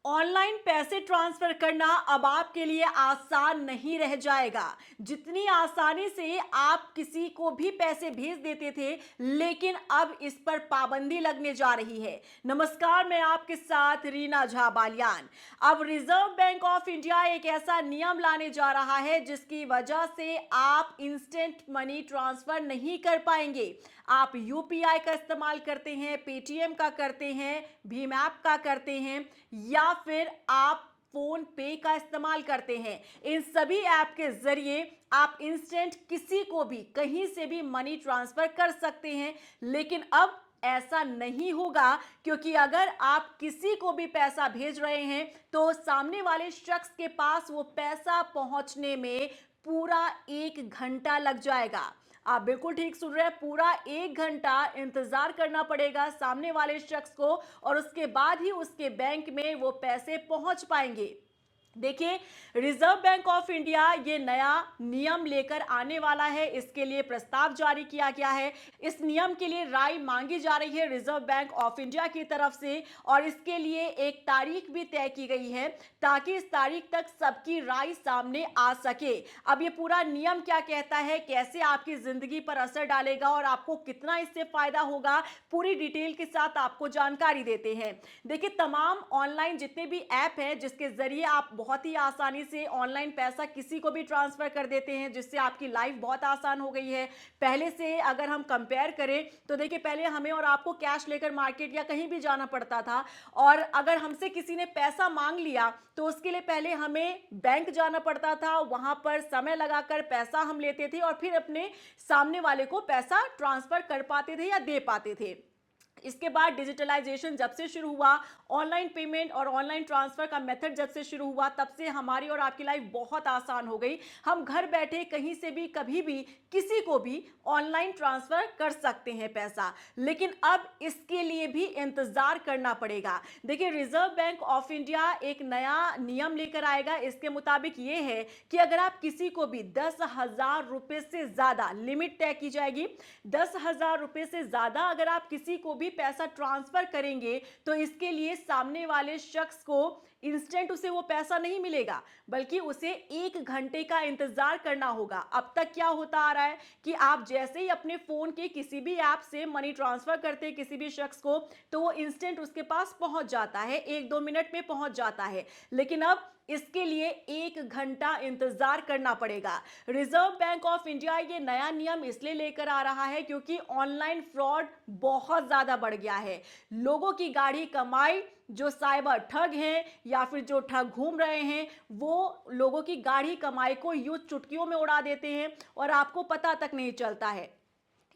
Online पैसे transfer करना अब आपके लिए आसान नहीं रह जाएगा। जितनी आसानी से आप किसी को भी पैसे भेज देते थे, लेकिन अब इस पर पाबंदी लगने जा रही है। नमस्कार, मैं आपके साथ रीना झा बालियान। अब रिजर्व बैंक ऑफ इंडिया एक ऐसा नियम लाने जा रहा है जिसकी वजह से आप इंस्टेंट मनी ट्रांसफर नहीं कर पाएंगे। आप यूपीआई का इस्तेमाल करते हैं, पेटीएम का करते हैं, भीम ऐप का करते हैं, या फिर आप फोन पे का इस्तेमाल करते हैं। इन सभी ऐप के जरिए आप इंस्टेंट किसी को भी कहीं से भी मनी ट्रांसफर कर सकते हैं। लेकिन अब ऐसा नहीं होगा, क्योंकि अगर आप किसी को भी पैसा भेज रहे हैं तो सामने वाले शख्स के पास वो पैसा पहुंचने में पूरा 1 घंटा लग जाएगा। आप बिल्कुल ठीक सुन रहे हैं, पूरा 1 घंटा इंतजार करना पड़ेगा सामने वाले शख्स को, और उसके बाद ही उसके बैंक में वो पैसे पहुंच पाएंगे। देखिए, रिजर्व बैंक ऑफ इंडिया ये नया नियम लेकर आने वाला है। इसके लिए प्रस्ताव जारी किया गया है। इस नियम के लिए राय मांगी जा रही है रिजर्व बैंक ऑफ इंडिया की तरफ से, और इसके लिए एक तारीख भी तय की गई है ताकि इस तारीख तक सबकी राय सामने आ सके। अब ये पूरा नियम क्या कहता है, कैसे आपकी जिंदगी पर असर डालेगा और आपको कितना इससे फायदा होगा, पूरी डिटेल के साथ आपको जानकारी देते हैं। देखिए, तमाम ऑनलाइन जितने भी ऐप हैं जिसके जरिए आप बहुत ही आसानी से ऑनलाइन पैसा किसी को भी ट्रांसफर कर देते हैं, जिससे आपकी लाइफ बहुत आसान हो गई है। पहले से अगर हम कंपेयर करें तो देखिए, पहले हमें और आपको कैश लेकर मार्केट या कहीं भी जाना पड़ता था, और अगर हमसे किसी ने पैसा मांग लिया तो उसके लिए पहले हमें बैंक जाना पड़ता था, वहां पर समय लगाकर पैसा हम लेते थे और फिर अपने सामने वाले को पैसा ट्रांसफर कर पाते थे या दे पाते थे। इसके बाद डिजिटलाइजेशन जब से शुरू हुआ, ऑनलाइन पेमेंट और ऑनलाइन ट्रांसफर का मेथड जब से शुरू हुआ, तब से हमारी और आपकी लाइफ बहुत आसान हो गई। हम घर बैठे कहीं से भी कभी भी किसी को भी ऑनलाइन ट्रांसफर कर सकते हैं पैसा। लेकिन अब इसके लिए भी इंतजार करना पड़ेगा। देखिए, रिजर्व बैंक ऑफ इंडिया एक नया नियम लेकर आएगा। इसके मुताबिक ये है कि अगर आप किसी को भी 10,000 रुपए से ज्यादा लिमिट तय की जाएगी, 10,000 रुपए से ज्यादा अगर आप किसी को भी पैसा ट्रांसफर करेंगे तो इसके लिए सामने वाले शख्स को इंस्टेंट उसे वो पैसा नहीं मिलेगा, बल्कि उसे 1 घंटे का इंतजार करना होगा। अब तक क्या होता आ रहा है कि आप जैसे ही अपने फोन के किसी भी ऐप से मनी ट्रांसफर करते हैं किसी भी शख्स को, तो वो इंस्टेंट उसके पास पहुंच जाता है, 1-2 मिनट में पहुंच जाता है। लेकिन अब इसके लिए 1 घंटा इंतजार करना पड़ेगा। रिजर्व बैंक ऑफ इंडिया ये नया नियम इसलिए लेकर आ रहा है क्योंकि ऑनलाइन फ्रॉड बहुत ज्यादा बढ़ गया है। लोगों की गाढ़ी कमाई, जो साइबर ठग हैं या फिर जो ठग घूम रहे हैं, वो लोगों की गाढ़ी कमाई को यूं चुटकियों में उड़ा देते हैं और आपको पता तक नहीं चलता है।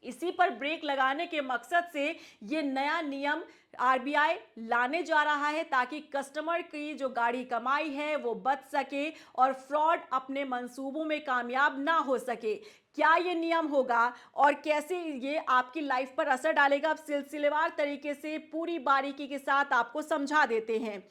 इसी पर ब्रेक लगाने के मकसद से ये नया नियम आरबीआई लाने जा रहा है, ताकि कस्टमर की जो गाढ़ी कमाई है वो बच सके और फ्रॉड अपने मंसूबों में कामयाब ना हो सके। क्या ये नियम होगा और कैसे ये आपकी लाइफ पर असर डालेगा, अब सिलसिलेवार तरीके से पूरी बारीकी के साथ आपको समझा देते हैं।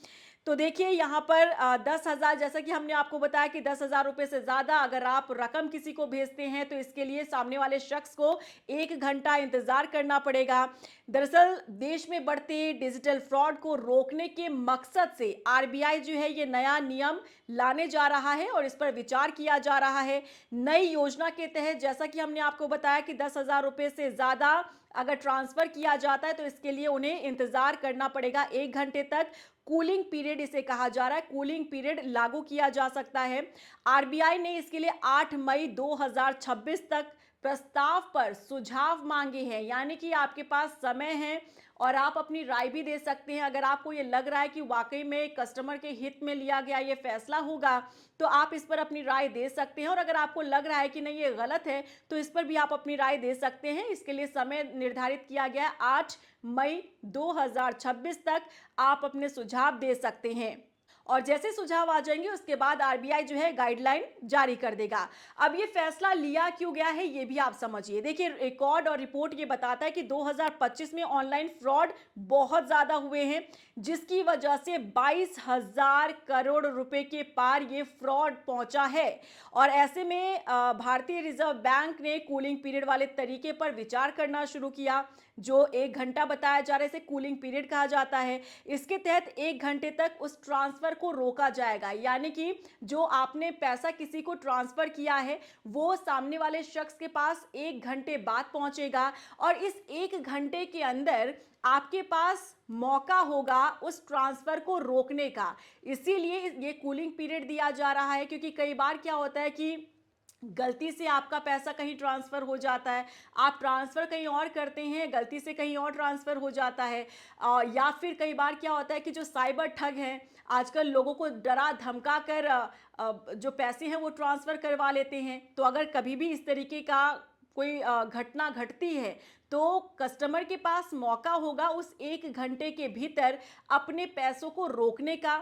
तो देखिए, यहाँ पर 10,000, जैसा कि हमने आपको बताया कि 10,000 रुपए से ज़्यादा अगर आप रकम किसी को भेजते हैं तो इसके लिए सामने वाले शख्स को 1 घंटा इंतज़ार करना पड़ेगा। दरअसल देश में बढ़ते डिजिटल फ्रॉड को रोकने के मकसद से आरबीआई जो है ये नया नियम लाने जा रहा है और इस पर विचार किया जा रहा है। नई योजना के तहत जैसा कि हमने आपको बताया कि 10,000 रुपए से ज़्यादा अगर ट्रांसफ़र किया जाता है तो इसके लिए उन्हें इंतज़ार करना पड़ेगा 1 घंटे तक। कूलिंग पीरियड इसे कहा जा रहा है, कूलिंग पीरियड लागू किया जा सकता है। आरबीआई ने इसके लिए 8 मई 2026 तक प्रस्ताव पर सुझाव मांगे हैं, यानी कि आपके पास समय है और आप अपनी राय भी दे सकते हैं। अगर आपको ये लग रहा है कि वाकई में कस्टमर के हित में लिया गया ये फैसला होगा तो आप इस पर अपनी राय दे सकते हैं, और अगर आपको लग रहा है कि नहीं ये गलत है तो इस पर भी आप अपनी राय दे सकते हैं। इसके लिए समय निर्धारित किया गया 8 मई 2026 तक आप अपने सुझाव दे सकते हैं। और जैसे सुझाव आ जाएंगे उसके बाद आरबीआई जो है गाइडलाइन जारी कर देगा। अब ये फैसला लिया क्यों गया है ये भी आप समझिए। देखिए, रिकॉर्ड और रिपोर्ट ये बताता है कि 2025 में ऑनलाइन फ्रॉड बहुत ज्यादा हुए हैं, जिसकी वजह से 22,000 करोड़ रुपए के पार ये फ्रॉड पहुंचा है। और ऐसे में भारतीय रिजर्व बैंक ने कूलिंग पीरियड वाले तरीके पर विचार करना शुरू किया, जो 1 घंटा बताया जा रहा है, इसे कूलिंग पीरियड कहा जाता है। इसके तहत 1 घंटे तक उस ट्रांसफर को रोका जाएगा, यानी कि जो आपने पैसा किसी को ट्रांसफर किया है वो सामने वाले शख्स के पास 1 घंटे बाद पहुंचेगा, और इस 1 घंटे के अंदर आपके पास मौका होगा उस ट्रांसफर को रोकने का। इसीलिए ये कूलिंग पीरियड दिया जा रहा है, क्योंकि कई बार क्या होता है कि गलती से आपका पैसा कहीं ट्रांसफर हो जाता है, आप ट्रांसफर कहीं और करते हैं, गलती से कहीं और ट्रांसफर हो जाता है। या फिर कई बार क्या होता है कि जो साइबर ठग हैं आजकल लोगों को डरा धमका कर जो पैसे हैं वो ट्रांसफर करवा लेते हैं। तो अगर कभी भी इस तरीके का कोई घटना घटती है तो कस्टमर के पास मौका होगा उस 1 घंटे के भीतर अपने पैसों को रोकने का,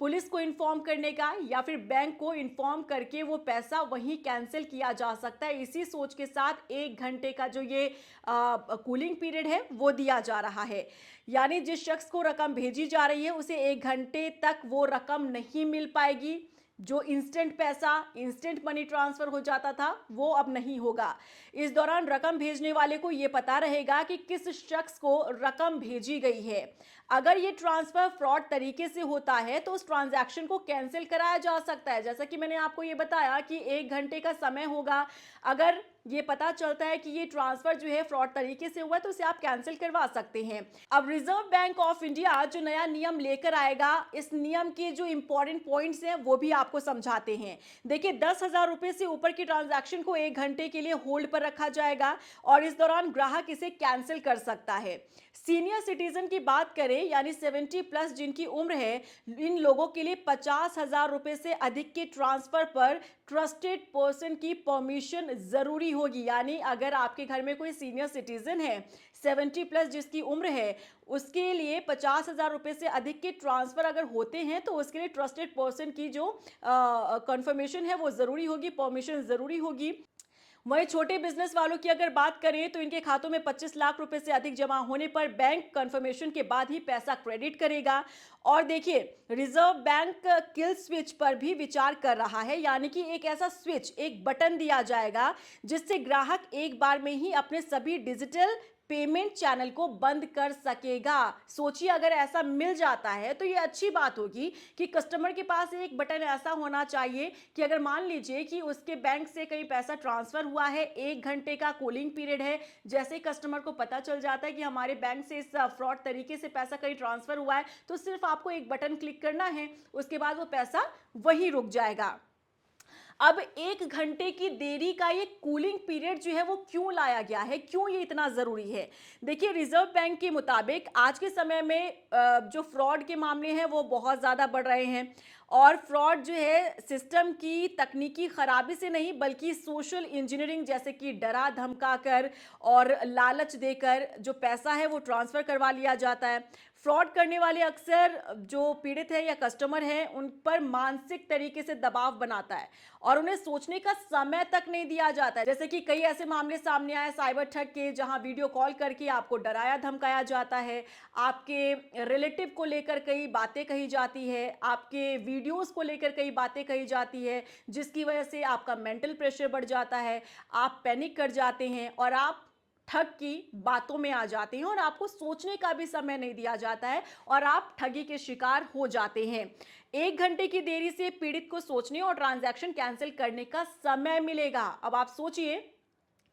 पुलिस को इन्फॉर्म करने का, या फिर बैंक को इन्फॉर्म करके वो पैसा वहीं कैंसिल किया जा सकता है। इसी सोच के साथ 1 घंटे का जो ये कूलिंग पीरियड है वो दिया जा रहा है। यानी जिस शख्स को रकम भेजी जा रही है उसे 1 घंटे तक वो रकम नहीं मिल पाएगी। जो इंस्टेंट पैसा, इंस्टेंट मनी ट्रांसफर हो जाता था वो अब नहीं होगा। इस दौरान रकम भेजने वाले को यह पता रहेगा कि किस शख्स को रकम भेजी गई है। अगर ये ट्रांसफर फ्रॉड तरीके से होता है तो उस ट्रांजैक्शन को कैंसिल कराया जा सकता है। जैसा कि मैंने आपको ये बताया कि 1 घंटे का समय होगा, अगर ये पता चलता है कि ये ट्रांसफर जो है फ्रॉड तरीके से हुआ है तो उसे आप कैंसिल करवा सकते हैं। अब रिजर्व बैंक ऑफ इंडिया जो नया नियम लेकर आएगा, इस नियम के जो इंपॉर्टेंट पॉइंट्स हैं वो भी आपको समझाते हैं। देखिए, 10,000 रुपए से ऊपर की ट्रांजैक्शन को 1 घंटे के लिए होल्ड पर रखा जाएगा और इस दौरान ग्राहक इसे कैंसिल कर सकता है। सीनियर सिटीजन की बात करें, यानी 70+ जिनकी उम्र है, इन लोगों के लिए 50,000 रुपए से अधिक के ट्रांसफर पर ट्रस्टेड पर्सन की परमिशन जरूरी होगी। यानी अगर आपके घर में कोई सीनियर सिटीजन है, 70+ जिसकी उम्र है, उसके लिए 50,000 रुपए से अधिक के ट्रांसफर अगर होते हैं तो उसके लिए ट्रस्टेड पर्सन की जो कंफर्मेशन है वो जरूरी होगी, परमिशन जरूरी होगी। वहीं छोटे बिजनेस वालों की अगर बात करें तो इनके खातों में 25 लाख रुपए से अधिक जमा होने पर बैंक कंफर्मेशन के बाद ही पैसा क्रेडिट करेगा। और देखिए, रिजर्व बैंक किल स्विच पर भी विचार कर रहा है, यानी कि एक ऐसा स्विच, एक बटन दिया जाएगा जिससे ग्राहक एक बार में ही अपने सभी डिजिटल पेमेंट चैनल को बंद कर सकेगा। सोचिए, अगर ऐसा मिल जाता है तो ये अच्छी बात होगी कि कस्टमर के पास एक बटन ऐसा होना चाहिए कि अगर मान लीजिए कि उसके बैंक से कहीं पैसा ट्रांसफर हुआ है, 1 घंटे का कूलिंग पीरियड है, जैसे ही कस्टमर को पता चल जाता है कि हमारे बैंक से इस फ्रॉड तरीके से पैसा कहीं ट्रांसफर हुआ है, तो सिर्फ आपको एक बटन क्लिक करना है, उसके बाद वो पैसा वहीं रुक जाएगा। अब 1 घंटे की देरी का ये कूलिंग पीरियड जो है वो क्यों लाया गया है, क्यों ये इतना जरूरी है? देखिए, रिजर्व बैंक के मुताबिक आज के समय में जो फ्रॉड के मामले हैं वो बहुत ज्यादा बढ़ रहे हैं, और फ्रॉड जो है सिस्टम की तकनीकी खराबी से नहीं बल्कि सोशल इंजीनियरिंग, जैसे कि डरा धमका कर और लालच देकर जो पैसा है वो ट्रांसफर करवा लिया जाता है। फ्रॉड करने वाले अक्सर जो पीड़ित है या कस्टमर है उन पर मानसिक तरीके से दबाव बनाता है और उन्हें सोचने का समय तक नहीं दिया जाता है। जैसे कि कई ऐसे मामले सामने आए साइबर ठग के, जहां वीडियो कॉल करके आपको डराया धमकाया जाता है, आपके रिलेटिव को लेकर कई बातें कही जाती है, आपके वीडियोस को लेकर कई बातें कही जाती है, जिसकी वजह से आपका मेंटल प्रेशर बढ़ जाता है, आप पैनिक कर जाते हैं और आप ठग की बातों में आ जाते हैं और आपको सोचने का भी समय नहीं दिया जाता है और आप ठगी के शिकार हो जाते हैं। 1 घंटे की देरी से पीड़ित को सोचने और ट्रांजैक्शन कैंसिल करने का समय मिलेगा। अब आप सोचिए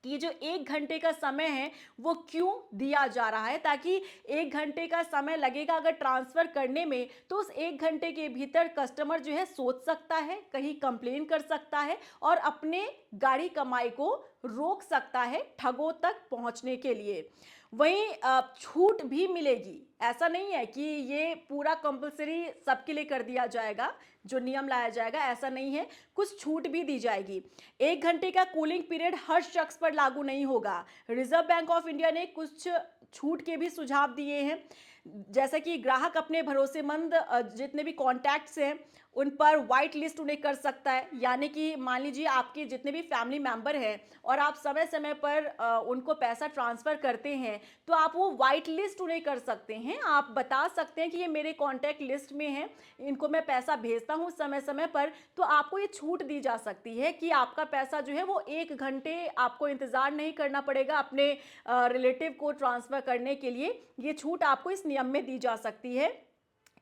कि ये जो 1 घंटे का समय है वो क्यों दिया जा रहा है, ताकि 1 घंटे का समय लगेगा अगर ट्रांसफर करने में, तो उस 1 घंटे के भीतर कस्टमर जो है सोच सकता है, कहीं कंप्लेन कर सकता है और अपने गाड़ी कमाई को रोक सकता है ठगों तक पहुंचने के लिए। वहीं छूट भी मिलेगी, ऐसा नहीं है कि ये पूरा कंपलसरी सबके लिए कर दिया जाएगा, जो नियम लाया जाएगा ऐसा नहीं है, कुछ छूट भी दी जाएगी। 1 घंटे का कूलिंग पीरियड हर शख्स पर लागू नहीं होगा। रिजर्व बैंक ऑफ इंडिया ने कुछ छूट के भी सुझाव दिए हैं। जैसा कि ग्राहक अपने भरोसेमंद जितने भी कॉन्टैक्ट्स हैं, उन पर व्हाइट लिस्ट उन्हें कर सकता है। यानी कि मान लीजिए आपके जितने भी फैमिली मेंबर हैं और आप समय-समय पर उनको पैसा ट्रांसफ़र करते हैं, तो आप वो व्हाइट लिस्ट उन्हें कर सकते हैं। आप बता सकते हैं कि ये मेरे कॉन्टैक्ट लिस्ट में हैं, इनको मैं पैसा भेजता हूँ समय-समय पर, तो आपको ये छूट दी जा सकती है कि आपका पैसा जो है वो 1 घंटे आपको इंतज़ार नहीं करना पड़ेगा अपने रिलेटिव को ट्रांसफ़र करने के लिए। ये छूट आपको इस नियम में दी जा सकती है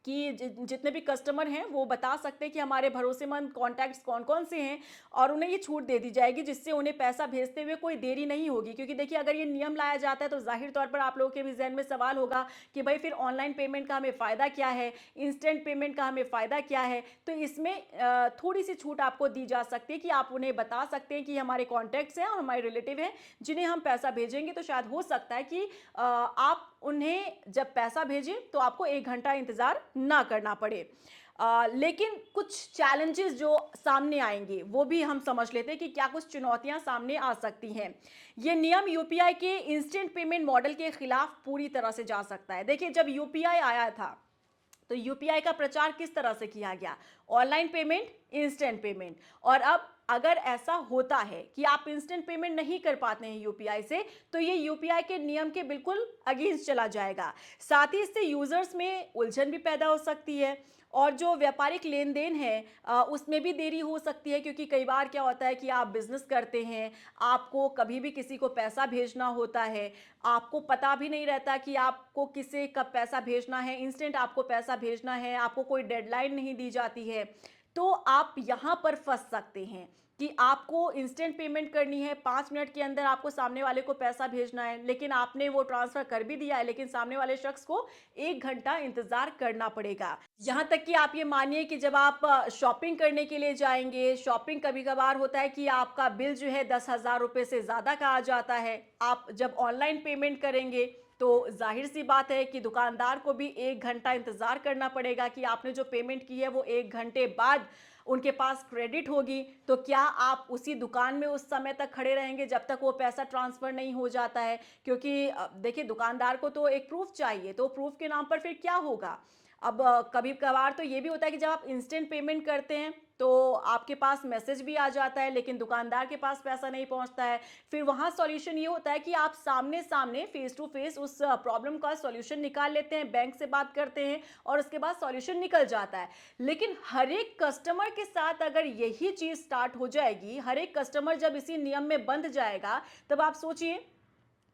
कि जितने भी कस्टमर हैं वो बता सकते हैं कि हमारे भरोसेमंद कॉन्टैक्ट्स कौन-कौन से हैं और उन्हें ये छूट दे दी जाएगी, जिससे उन्हें पैसा भेजते हुए कोई देरी नहीं होगी। क्योंकि देखिए, अगर ये नियम लाया जाता है तो ज़ाहिर तौर पर आप लोगों के भी ज़हन में सवाल होगा कि भई फिर ऑनलाइन पेमेंट का हमें फ़ायदा क्या है? इंस्टेंट पेमेंट का हमें फ़ायदा क्या है? तो इसमें थोड़ी-सी छूट आपको दी जा सकती है कि आप उन्हें बता सकते हैं कि हमारे कॉन्टैक्ट्स हैं और हमारे रिलेटिव हैं जिन्हें हम पैसा भेजेंगे, तो शायद हो सकता है कि आप उन्हें जब पैसा भेजें तो आपको 1 घंटा इंतज़ार ना करना पड़े। लेकिन कुछ चैलेंजेस जो सामने आएँगे, वो भी हम समझ लेते हैं कि क्या कुछ चुनौतियाँ सामने आ सकती हैं। ये नियम यूपीआई के इंस्टेंट पेमेंट मॉडल के खिलाफ पूरी तरह से जा सकता है। देखिए, जब यूपीआई आया था, तो यूपीआई का प्रचार किस तरह से किया गया? Online payment, instant payment. और अब अगर ऐसा होता है कि आप इंस्टेंट पेमेंट नहीं कर पाते हैं यूपीआई से, तो ये यूपीआई के नियम के बिल्कुल अगेंस्ट चला जाएगा। साथ ही इससे यूजर्स में उलझन भी पैदा हो सकती है और जो व्यापारिक लेन-देन है उसमें भी देरी हो सकती है, क्योंकि कई बार क्या होता है कि आप बिज़नेस करते हैं, आपको कभी भी किसी को पैसा भेजना होता है, आपको पता भी नहीं रहता कि आपको किसे कब पैसा भेजना है, इंस्टेंट आपको पैसा भेजना है, आपको कोई डेडलाइन नहीं दी जाती है। तो आप यहाँ पर फँस सकते हैं कि आपको इंस्टेंट पेमेंट करनी है, 5 मिनट के अंदर आपको सामने वाले को पैसा भेजना है, लेकिन आपने वो ट्रांसफ़र कर भी दिया है, लेकिन सामने वाले शख्स को 1 घंटा इंतज़ार करना पड़ेगा। यहाँ तक कि आप ये मानिए कि जब आप शॉपिंग करने के लिए जाएँगे, शॉपिंग कभी-कभार होता है कि आपका बिल जो है 10,000 रुपए से ज़्यादा का आ जाता है। आप जब ऑनलाइन पेमेंट करेंगे, तो ज़ाहिर-सी बात है कि दुकानदार को भी 1 घंटा इंतज़ार करना पड़ेगा कि आपने जो पेमेंट की है वो 1 घंटे बाद उनके पास क्रेडिट होगी। तो क्या आप उसी दुकान में उस समय तक खड़े रहेंगे जब तक वो पैसा ट्रांसफ़र नहीं हो जाता है? क्योंकि देखिए, दुकानदार को तो एक प्रूफ़ चाहिए, तो प्रूफ़ के नाम पर फिर क्या होगा? अब कभी-कभार तो ये भी होता है कि जब आप इंस्टेंट पेमेंट करते हैं, तो आपके पास मैसेज भी आ जाता है, लेकिन दुकानदार के पास पैसा नहीं पहुँचता है। फिर वहाँ सॉल्यूशन ये होता है कि आप सामने-सामने, फ़ेस टू फ़ेस उस प्रॉब्लम का सॉल्यूशन निकाल लेते हैं, बैंक से बात करते हैं और उसके बाद सॉल्यूशन निकल जाता है। लेकिन हर एक कस्टमर के साथ अगर यही चीज़ स्टार्ट हो जाएगी, हर एक कस्टमर जब इसी नियम में बंध जाएगा, तब आप सोचिए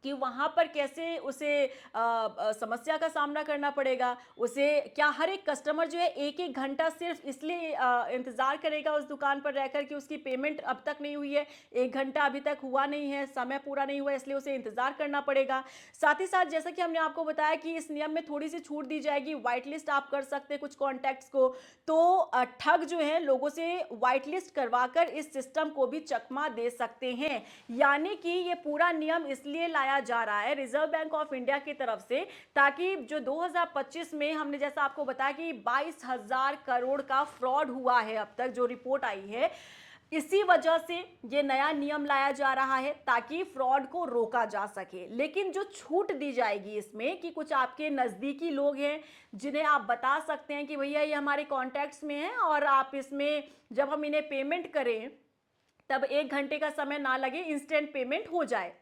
कि वहाँ पर कैसे उसे समस्या का सामना करना पड़ेगा। उसे क्या हर एक कस्टमर जो है 1-1 घंटा सिर्फ़ इसलिए इंतज़ार करेगा उस दुकान पर रहकर कि उसकी पेमेंट अब तक नहीं हुई है, 1 घंटा अभी तक हुआ नहीं है, समय पूरा नहीं हुआ है, इसलिए उसे इंतज़ार करना पड़ेगा। साथ ही साथ जैसा कि हमने आपको बताया कि इस नियम में थोड़ी-सी छूट दी जाएगी, व्हाइट लिस्ट आप कर सकते हैं कुछ कॉन्टैक्ट्स को। तो ठग जो हैं लोगों से व्हाइट लिस्ट करवाकर इस सिस्टम को भी चकमा दे सकते हैं। यानी कि ये पूरा नियम इसलिए लाया जा रहा है रिजर्व बैंक ऑफ इंडिया की तरफ से, ताकि जो 2025 में हमने जैसा आपको बताया कि 22,000 करोड़ का फ्रॉड हुआ है अब तक, जो रिपोर्ट आई है, इसी वजह से ये नया नियम लाया जा रहा है ताकि फ्रॉड को रोका जा सके। लेकिन जो छूट दी जाएगी इसमें कि कुछ आपके नज़दीकी लोग हैं जिन्हें आप बता सकते हैं कि भैया ये हमारे कॉन्टैक्ट्स में हैं और आप इसमें जब हम इन्हें पेमेंट करें तब 1 घंटे का समय ना लगे, इंस्टेंट पेमेंट हो जाए।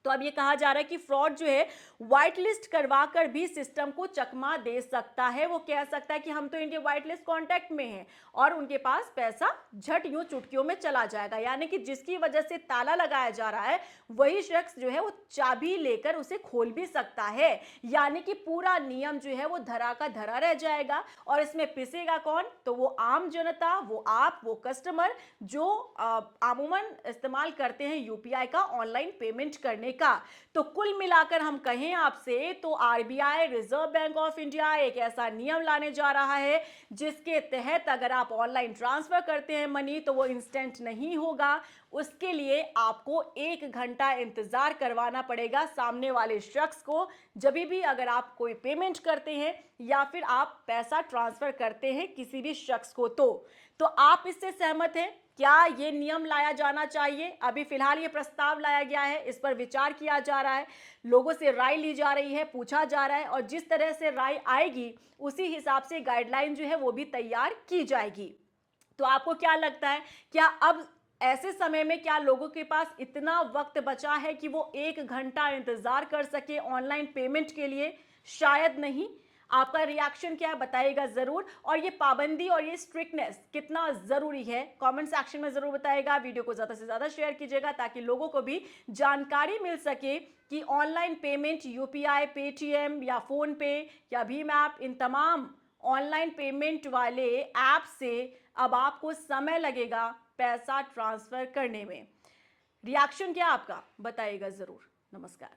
तो अब ये कहा जा रहा है कि फ्रॉड जो है व्हाइट लिस्ट करवा कर भी सिस्टम को चकमा दे सकता है। वो कह सकता है कि हम तो इनके व्हाइट लिस्ट कॉन्टैक्ट में हैं और उनके पास पैसा झट यूं चुटकियों में चला जाएगा। यानी कि जिसकी वजह से ताला लगाया जा रहा है वही शख्स जो है वो चाबी लेकर उसे खोल भी सकता है। यानी कि पूरा नियम जो है वो धरा का धरा रह जाएगा और इसमें पिसेगा कौन? तो वो आम जनता, वो आप, वो कस्टमर जो आमूमन इस्तेमाल करते हैं यूपीआई का ऑनलाइन पेमेंट करने का। तो कुल मिलाकर हम कहें आपसे तो RBI, reserve bank of India एक ऐसा नियम लाने जा रहा है जिसके तहत अगर आप ऑनलाइन ट्रांसफर करते हैं मनी तो वो इंस्टेंट नहीं होगा। उसके लिए आपको 1 घंटा इंतजार करवाना पड़ेगा सामने वाले शख्स को। जब भी अगर आप कोई पेमेंट करते हैं या फिर आप पैसा ट्रांसफर करते हैं किसी भी शख्स को तो आप इससे सहमत हैं? क्या ये नियम लाया जाना चाहिए? अभी फिलहाल ये प्रस्ताव लाया गया है, इस पर विचार किया जा रहा है, लोगों से राय ली जा रही है, पूछा जा रहा है और जिस तरह से राय आएगी उसी हिसाब से गाइडलाइन जो है वो भी तैयार की जाएगी। तो आपको क्या लगता है, क्या अब ऐसे समय में क्या लोगों के पास इतना वक्त बचा है कि वो 1 घंटा इंतजार कर सके ऑनलाइन पेमेंट के लिए? शायद नहीं। आपका रिएक्शन क्या है बताइएगा जरूर। और ये पाबंदी और ये स्ट्रिक्टनेस कितना जरूरी है कमेंट सेक्शन में जरूर बताइएगा। वीडियो को ज्यादा से ज्यादा शेयर कीजिएगा ताकि लोगों को भी जानकारी मिल सके कि ऑनलाइन पेमेंट यूपीआई, पेटीएम या फोन पे या भीम ऐप, इन तमाम ऑनलाइन पेमेंट वाले ऐप से अब आपको समय लगेगा पैसा ट्रांसफर करने में। रिएक्शन क्या आपका बताइएगा जरूर। नमस्कार।